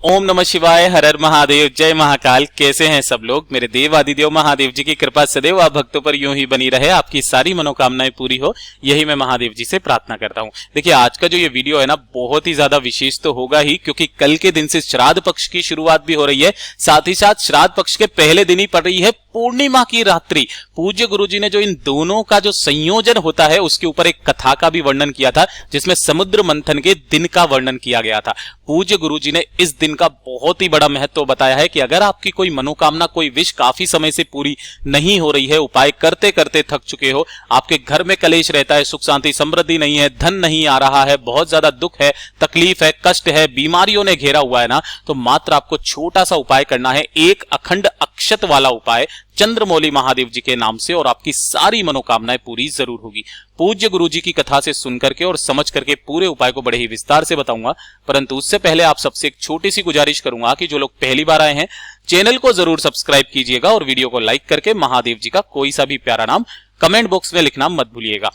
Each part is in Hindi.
ओम नमः शिवाय, हर हर महादेव, जय महाकाल। कैसे हैं सब लोग। मेरे देव आदिदेव महादेव जी की कृपा सदैव आप भक्तों पर यूं ही बनी रहे, आपकी सारी मनोकामनाएं पूरी हो, यही मैं महादेव जी से प्रार्थना करता हूं। देखिए आज का जो ये वीडियो है ना, बहुत ही ज्यादा विशेष तो होगा ही, क्योंकि कल के दिन से श्राद्ध पक्ष की शुरुआत भी हो रही है। साथ ही साथ श्राद्ध पक्ष के पहले दिन ही पड़ रही है पूर्णिमा की रात्रि। पूज्य गुरुजी ने जो इन दोनों का जो संयोजन होता है उसके ऊपर एक कथा का भी वर्णन किया था, जिसमें समुद्र मंथन के दिन का वर्णन किया गया था। पूज्य गुरुजी ने इस दिन का बहुत ही बड़ा महत्व बताया है कि अगर आपकी कोई मनोकामना, कोई विश काफी समय से पूरी नहीं हो रही है, उपाय करते करते थक चुके हो, आपके घर में कलेश रहता है, सुख शांति समृद्धि नहीं है, धन नहीं आ रहा है, बहुत ज्यादा दुख है, तकलीफ है, कष्ट है, बीमारियों ने घेरा हुआ है ना, तो मात्र आपको छोटा सा उपाय करना है, एक अखंड अक्षत वाला उपाय चंद्रमौली महादेव जी के नाम से, और आपकी सारी मनोकामनाएं पूरी जरूर होगी। पूज्य गुरुजी की कथा से सुन करके और समझ करके पूरे उपाय को बड़े ही विस्तार से बताऊंगा, परंतु उससे पहले आप सबसे एक छोटी सी गुजारिश करूंगा कि जो लोग पहली बार आए हैं चैनल को जरूर सब्सक्राइब कीजिएगा और वीडियो को लाइक करके महादेव जी का कोई सा भी प्यारा नाम कमेंट बॉक्स में लिखना मत भूलिएगा।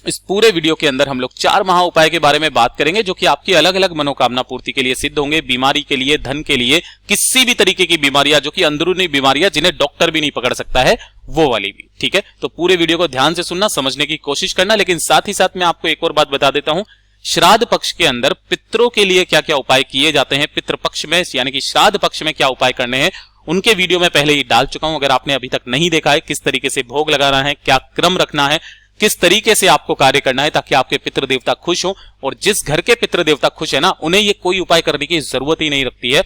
इस पूरे वीडियो के अंदर हम लोग 4 महा उपाय के बारे में बात करेंगे, जो कि आपकी अलग अलग मनोकामना पूर्ति के लिए सिद्ध होंगे। बीमारी के लिए, धन के लिए, किसी भी तरीके की बीमारियां जो कि अंदरूनी बीमारियां जिन्हें डॉक्टर भी नहीं पकड़ सकता है, वो वाली भी। ठीक है, तो पूरे वीडियो को ध्यान से सुनना, समझने की कोशिश करना। लेकिन साथ ही साथ मैं आपको एक और बात बता देता हूं, श्राद्ध पक्ष के अंदर पितरों के लिए क्या क्या उपाय किए जाते हैं, पितृ पक्ष में यानी कि श्राद्ध पक्ष में क्या उपाय करने हैं, उनके वीडियो में पहले ही डाल चुका हूं। अगर आपने अभी तक नहीं देखा है, किस तरीके से भोग लगाना है, क्या क्रम रखना है, किस तरीके से आपको कार्य करना है ताकि आपके पितृ देवता खुश हो, और जिस घर के पितृ देवता खुश है ना, उन्हें ये कोई उपाय करने की जरूरत ही नहीं रखती है,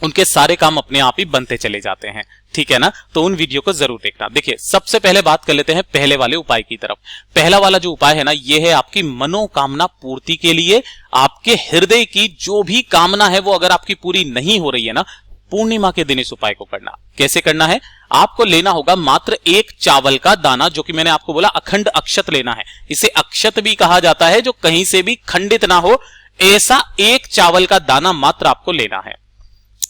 उनके सारे काम अपने आप ही बनते चले जाते हैं। ठीक है ना, तो उन वीडियो को जरूर देखना। देखिए सबसे पहले बात कर लेते हैं पहले वाले उपाय की तरफ। पहला वाला जो उपाय है ना, ये है आपकी मनोकामना पूर्ति के लिए। आपके हृदय की जो भी कामना है वो अगर आपकी पूरी नहीं हो रही है ना, पूर्णिमा के दिन इस उपाय को करना। कैसे करना है, आपको लेना होगा मात्र एक चावल का दाना, जो कि मैंने आपको बोला अखंड अक्षत लेना है। इसे अक्षत भी कहा जाता है, जो कहीं से भी खंडित ना हो, ऐसा एक चावल का दाना मात्र आपको लेना है।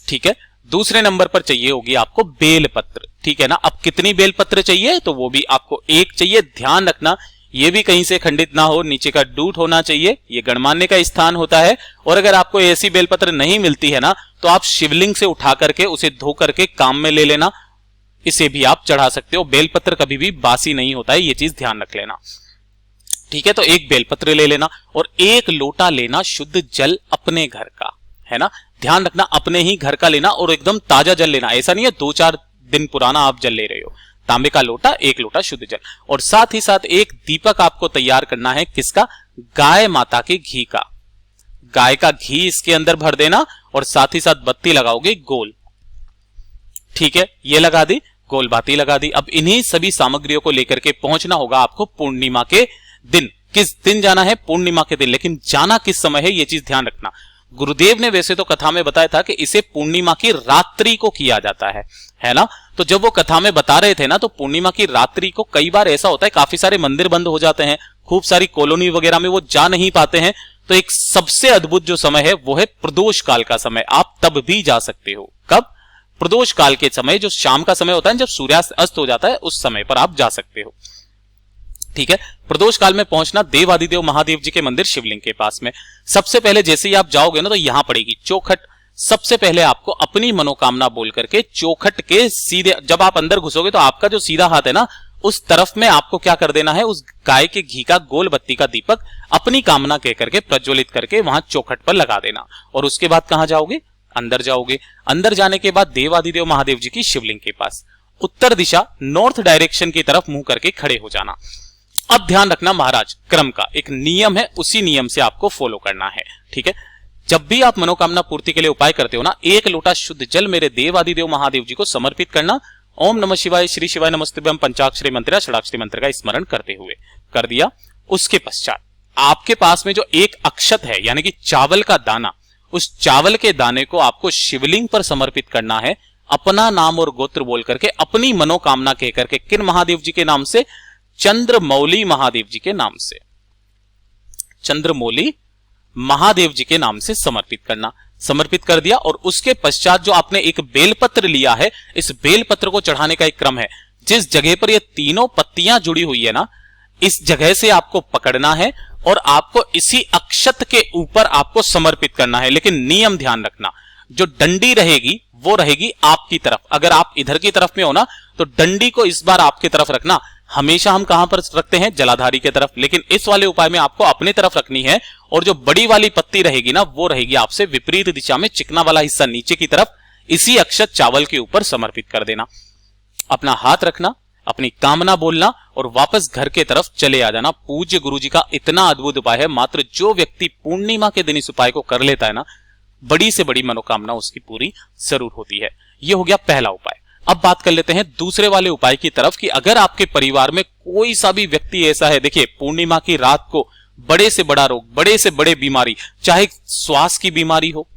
ठीक है, दूसरे नंबर पर चाहिए होगी आपको बेलपत्र। ठीक है ना, अब कितनी बेलपत्र चाहिए, तो वो भी आपको एक चाहिए। ध्यान रखना ये भी कहीं से खंडित ना हो, नीचे का डूट होना चाहिए, ये गणमान्य का स्थान होता है। और अगर आपको ऐसी बेलपत्र नहीं मिलती है ना, तो आप शिवलिंग से उठा करके उसे धो करके काम में ले लेना, इसे भी आप चढ़ा सकते हो। बेलपत्र कभी भी बासी नहीं होता है, ये चीज ध्यान रख लेना। ठीक है, तो एक बेलपत्र ले लेना और एक लोटा लेना शुद्ध जल अपने घर का, है ना। ध्यान रखना अपने ही घर का लेना और एकदम ताजा जल लेना, ऐसा नहीं है 2-4 दिन पुराना आप जल ले रहे हो। तांबे का लोटा, एक लोटा शुद्ध जल, और साथ ही साथ एक दीपक आपको तैयार करना है। किसका, गाय माता के घी का। गाय का घी इसके अंदर भर देना और साथ ही साथ बत्ती लगाओगे गोल। ठीक है, ये लगा दी, गोल बाती लगा दी। अब इन्हीं सभी सामग्रियों को लेकर के पहुंचना होगा आपको पूर्णिमा के दिन। किस दिन जाना है, पूर्णिमा के दिन, लेकिन जाना किस समय है ये चीज ध्यान रखना। गुरुदेव ने वैसे तो कथा में बताया था कि इसे पूर्णिमा की रात्रि को किया जाता है ना। तो जब वो कथा में बता रहे थे ना, तो पूर्णिमा की रात्रि को कई बार ऐसा होता है, काफी सारे मंदिर बंद हो जाते हैं, खूब सारी कॉलोनी वगैरह में वो जा नहीं पाते हैं, तो एक सबसे अद्भुत जो समय है वो है प्रदोष काल का समय। आप तब भी जा सकते हो। कब, प्रदोष काल के समय, जो शाम का समय होता है, जब सूर्यास्त अस्त हो जाता है, उस समय पर आप जा सकते हो। ठीक है, प्रदोष काल में पहुंचना देव आदिदेव महादेव जी के मंदिर शिवलिंग के पास में। सबसे पहले जैसे ही आप जाओगे ना, तो यहां पड़ेगी चौखट। सबसे पहले आपको अपनी मनोकामना बोल करके चौखट के सीधे, जब आप अंदर घुसोगे तो आपका जो सीधा हाथ है ना, उस तरफ में आपको क्या कर देना है, उस गाय के घी का गोल बत्ती का दीपक अपनी कामना कह करके प्रज्वलित करके वहां चौखट पर लगा देना। और उसके बाद कहां जाओगे, अंदर जाओगे। अंदर जाने के बाद देव आदिदेव महादेव जी की शिवलिंग के पास उत्तर दिशा, नॉर्थ डायरेक्शन की तरफ मुंह करके खड़े हो जाना। अब ध्यान रखना महाराज, क्रम का एक नियम है, उसी नियम से आपको फॉलो करना है। ठीक है, जब भी आप मनोकामना पूर्ति के लिए उपाय करते हो ना, एक लोटा शुद्ध जल मेरे देव आदिदेव महादेव जी को समर्पित करना। ओम नमः शिवाय, श्री शिवाय नमस्तुभ्यं पंचाक्षरी मंत्र, षडाक्षरी मंत्र का स्मरण करते हुए कर दिया। उसके पश्चात आपके पास में जो एक अक्षत है, यानी कि चावल का दाना, उस चावल के दाने को आपको शिवलिंग पर समर्पित करना है। अपना नाम और गोत्र बोल करके, अपनी मनोकामना कह करके, किन महादेव जी के नाम से, चंद्रमौली महादेव जी के नाम से, चंद्रमौली महादेव जी के नाम से समर्पित करना। समर्पित कर दिया और उसके पश्चात जो आपने एक बेलपत्र लिया है, इस बेलपत्र को चढ़ाने का एक क्रम है। जिस जगह पर ये तीनों पत्तियां जुड़ी हुई है ना, इस जगह से आपको पकड़ना है और आपको इसी अक्षत के ऊपर आपको समर्पित करना है। लेकिन नियम ध्यान रखना, जो डंडी रहेगी वो रहेगी आपकी तरफ। अगर आप इधर की तरफ में हो ना तो डंडी को इस बार आपकी तरफ रखना। हमेशा हम कहां पर रखते हैं, जलाधारी की तरफ, लेकिन इस वाले उपाय में आपको अपनी तरफ रखनी है। और जो बड़ी वाली पत्ती रहेगी ना वो रहेगी आपसे विपरीत दिशा में, चिकना वाला हिस्सा नीचे की तरफ। इसी अक्षत चावल के ऊपर समर्पित कर देना। अपना हाथ रखना, अपनी कामना बोलना और वापस घर के तरफ चले आ जाना। पूज्य गुरुजी का इतना अद्भुत उपाय है, मात्र जो व्यक्ति पूर्णिमा के दिन इस उपाय को कर लेता है ना, बड़ी से बड़ी मनोकामना उसकी पूरी जरूर होती है। यह हो गया पहला उपाय। अब बात कर लेते हैं दूसरे वाले उपाय की तरफ कि अगर आपके परिवार में कोई सा भी व्यक्ति ऐसा है, देखिए पूर्णिमा की रात को बड़े से बड़ा रोग, बड़े से बड़े बीमारी, चाहे श्वास की बीमारी हो,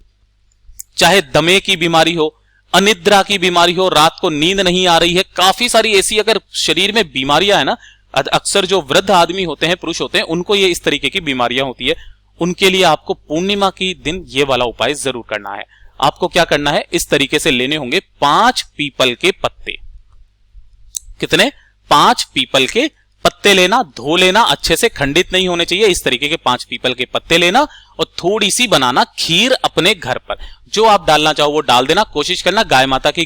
चाहे दमे की बीमारी हो, अनिद्रा की बीमारी हो, रात को नींद नहीं आ रही है, काफी सारी ऐसी अगर शरीर में बीमारियां है ना, अक्सर जो वृद्ध आदमी होते हैं, पुरुष होते हैं, उनको ये इस तरीके की बीमारियां होती है, उनके लिए आपको पूर्णिमा की दिन ये वाला उपाय जरूर करना है। आपको क्या करना है, इस तरीके से लेने होंगे 5 पीपल के पत्ते। कितने? 5 पीपल के पत्ते लेना, धो लेना, अच्छे से खंडित नहीं होने चाहिए। इस तरीके के 5 पीपल के पत्ते लेना और थोड़ी सी बनाना खीर अपने घर पर। जो आप डालना चाहो वो डाल देना। कोशिश करना गाय माता के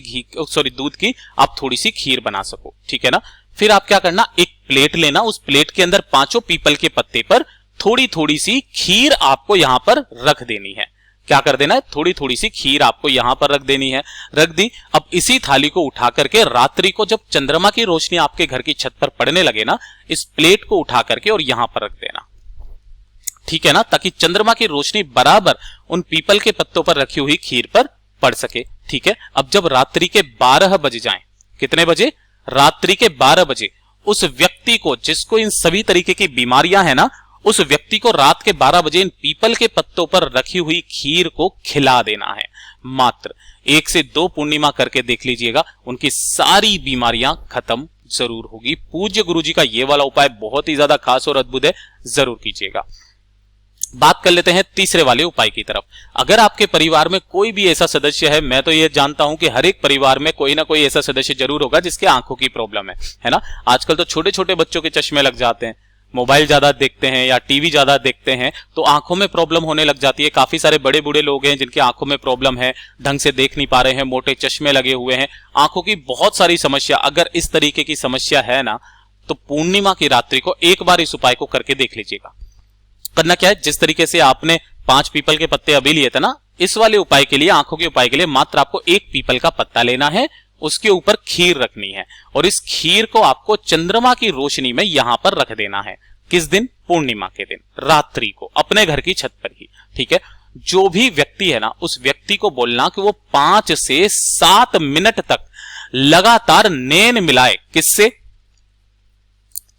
दूध की आप थोड़ी सी खीर बना सको, ठीक है ना। फिर आप क्या करना, एक प्लेट लेना, उस प्लेट के अंदर 5 पीपल के पत्ते पर थोड़ी थोड़ी सी खीर आपको यहां पर रख देनी है। क्या कर देना है, थोड़ी थोड़ी सी खीर आपको यहां पर रख देनी है। रख दी। अब इसी थाली को उठा करके रात्रि को जब चंद्रमा की रोशनी आपके घर की छत पर पड़ने लगे ना, इस प्लेट को उठा करके और यहां पर रख देना, ठीक है ना, ताकि चंद्रमा की रोशनी बराबर उन पीपल के पत्तों पर रखी हुई खीर पर पड़ सके, ठीक है। अब जब रात्रि के 12 बज जाएं, कितने बजे, रात्रि के 12 बजे, उस व्यक्ति को जिसको इन सभी तरीके की बीमारियां हैं ना, उस व्यक्ति को रात के 12 बजे इन पीपल के पत्तों पर रखी हुई खीर को खिला देना है। मात्र 1 से 2 पूर्णिमा करके देख लीजिएगा, उनकी सारी बीमारियां खत्म जरूर होगी। पूज्य गुरुजी का ये वाला उपाय बहुत ही ज्यादा खास और अद्भुत है, जरूर कीजिएगा। बात कर लेते हैं तीसरे वाले उपाय की तरफ। अगर आपके परिवार में कोई भी ऐसा सदस्य है, मैं तो ये जानता हूं कि हर एक परिवार में कोई ना कोई ऐसा सदस्य जरूर होगा जिसके आंखों की प्रॉब्लम है ना। आजकल तो छोटे छोटे बच्चों के चश्मे लग जाते हैं, मोबाइल ज्यादा देखते हैं या टीवी ज्यादा देखते हैं तो आंखों में प्रॉब्लम होने लग जाती है। काफी सारे बड़े बूढ़े लोग हैं जिनकी आंखों में प्रॉब्लम है, ढंग से देख नहीं पा रहे हैं, मोटे चश्मे लगे हुए हैं, आंखों की बहुत सारी समस्या। अगर इस तरीके की समस्या है ना, तो पूर्णिमा की रात्रि को एक बार इस उपाय को करके देख लीजिएगा। करना क्या है, जिस तरीके से आपने 5 पीपल के पत्ते अभी लिए थे ना, इस वाले उपाय के लिए, आंखों के उपाय के लिए मात्र आपको 1 पीपल का पत्ता लेना है, उसके ऊपर खीर रखनी है और इस खीर को आपको चंद्रमा की रोशनी में यहां पर रख देना है। किस दिन? पूर्णिमा के दिन रात्रि को, अपने घर की छत पर ही, ठीक है। जो भी व्यक्ति है ना, उस व्यक्ति को बोलना कि वो 5 से 7 मिनट तक लगातार नैन मिलाए, किससे?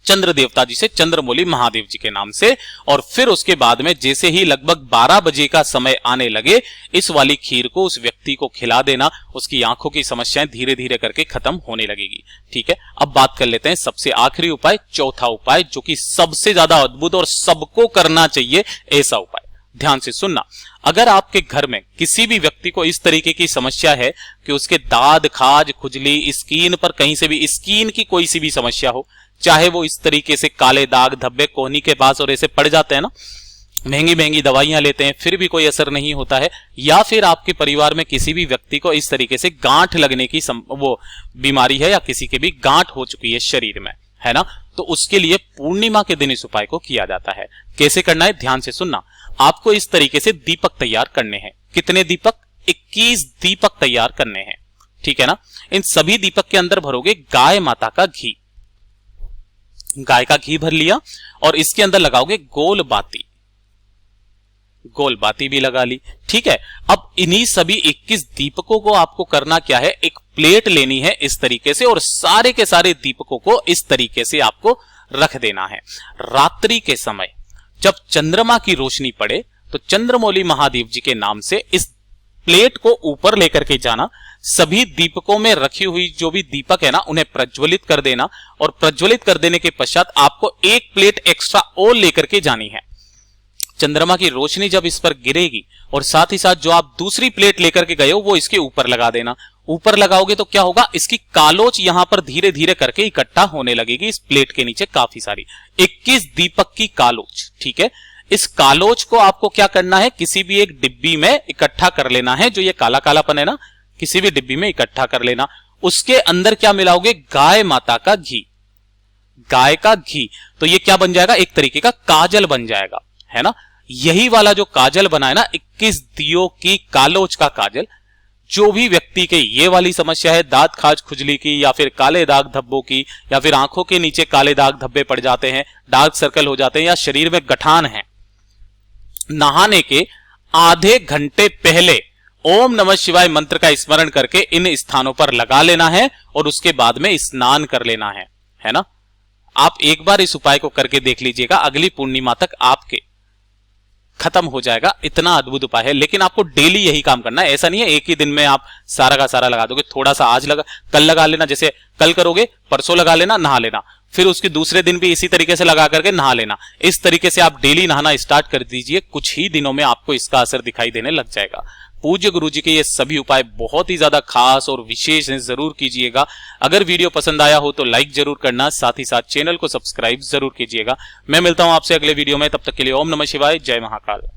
चंद्र देवता जी से, चंद्रमौली महादेव जी के नाम से। और फिर उसके बाद में जैसे ही लगभग 12 बजे का समय आने लगे, इस वाली खीर को उस व्यक्ति को खिला देना, उसकी आंखों की समस्याएं धीरे धीरे करके खत्म होने लगेगी, ठीक है। अब बात कर लेते हैं सबसे आखिरी उपाय, चौथा उपाय, जो कि सबसे ज्यादा अद्भुत और सबको करना चाहिए ऐसा उपाय। ध्यान से सुनना। अगर आपके घर में किसी भी व्यक्ति को इस तरीके की समस्या है कि उसके दाद, खाज, खुजली, स्किन पर कहीं से भी स्किन की कोई सी भी समस्या हो, चाहे वो इस तरीके से काले दाग, धब्बे कोहनी के पास और ऐसे पड़ जाते हैं ना, महंगी महंगी दवाइयां लेते हैं फिर भी कोई असर नहीं होता है, या फिर आपके परिवार में किसी भी व्यक्ति को इस तरीके से गांठ लगने की वो बीमारी है, या किसी के भी गांठ हो चुकी है शरीर में, है ना, तो उसके लिए पूर्णिमा के दिन इस उपाय को किया जाता है। कैसे करना है, ध्यान से सुनना। आपको इस तरीके से दीपक तैयार करने हैं। कितने दीपक? 21 दीपक तैयार करने हैं, ठीक है ना। इन सभी दीपक के अंदर भरोगे गाय माता का घी। गाय का घी भर लिया और इसके अंदर लगाओगे गोल बाती, गोल बाती भी लगा ली, ठीक है। अब इन्हीं सभी 21 दीपकों को आपको करना क्या है, एक प्लेट लेनी है इस तरीके से और सारे के सारे दीपकों को इस तरीके से आपको रख देना है। रात्रि के समय जब चंद्रमा की रोशनी पड़े तो चंद्रमौली महादेव जी के नाम से इस प्लेट को ऊपर लेकर के जाना, सभी दीपकों में रखी हुई जो भी दीपक है ना, उन्हें प्रज्वलित कर देना और प्रज्वलित कर देने के पश्चात आपको एक प्लेट एक्स्ट्रा और लेकर के जानी है। चंद्रमा की रोशनी जब इस पर गिरेगी और साथ ही साथ जो आप दूसरी प्लेट लेकर के गए हो वो इसके ऊपर लगा देना। ऊपर लगाओगे तो क्या होगा, इसकी कालोच यहां पर धीरे धीरे करके इकट्ठा होने लगेगी इस प्लेट के नीचे, काफी सारी 21 दीपक की कालोच, ठीक है। इस कालोच को आपको क्या करना है, किसी भी एक डिब्बी में इकट्ठा कर लेना है। जो ये काला कालापन है ना, किसी भी डिब्बी में इकट्ठा कर लेना। उसके अंदर क्या मिलाओगे, गाय माता का घी, गाय का घी। तो ये क्या बन जाएगा, एक तरीके का काजल बन जाएगा, है ना। यही वाला जो काजल बना है ना, 21 दियों की कालोच का काजल, जो भी व्यक्ति के ये वाली समस्या है, दांत खाज खुजली की, या फिर काले दाग धब्बों की, या फिर आंखों के नीचे काले दाग धब्बे पड़ जाते हैं, डार्क सर्कल हो जाते हैं, या शरीर में गठान है, नहाने के आधे घंटे पहले ओम नमः शिवाय मंत्र का स्मरण करके इन स्थानों पर लगा लेना है और उसके बाद में स्नान कर लेना है ना। आप एक बार इस उपाय को करके देख लीजिएगा, अगली पूर्णिमा तक आपके खत्म हो जाएगा। इतना अद्भुत उपाय है, लेकिन आपको डेली यही काम करना है। ऐसा नहीं है एक ही दिन में आप सारा का सारा लगा दोगे। थोड़ा सा आज लगा, कल लगा लेना, जैसे कल करोगे परसों लगा लेना, नहा लेना, फिर उसके दूसरे दिन भी इसी तरीके से लगा करके नहा लेना। इस तरीके से आप डेली नहाना स्टार्ट कर दीजिए, कुछ ही दिनों में आपको इसका असर दिखाई देने लग जाएगा। पूज्य गुरु जी के ये सभी उपाय बहुत ही ज्यादा खास और विशेष हैं, जरूर कीजिएगा। अगर वीडियो पसंद आया हो तो लाइक जरूर करना, साथ ही साथ चैनल को सब्सक्राइब जरूर कीजिएगा। मैं मिलता हूं आपसे अगले वीडियो में, तब तक के लिए ओम नमः शिवाय, जय महाकाल।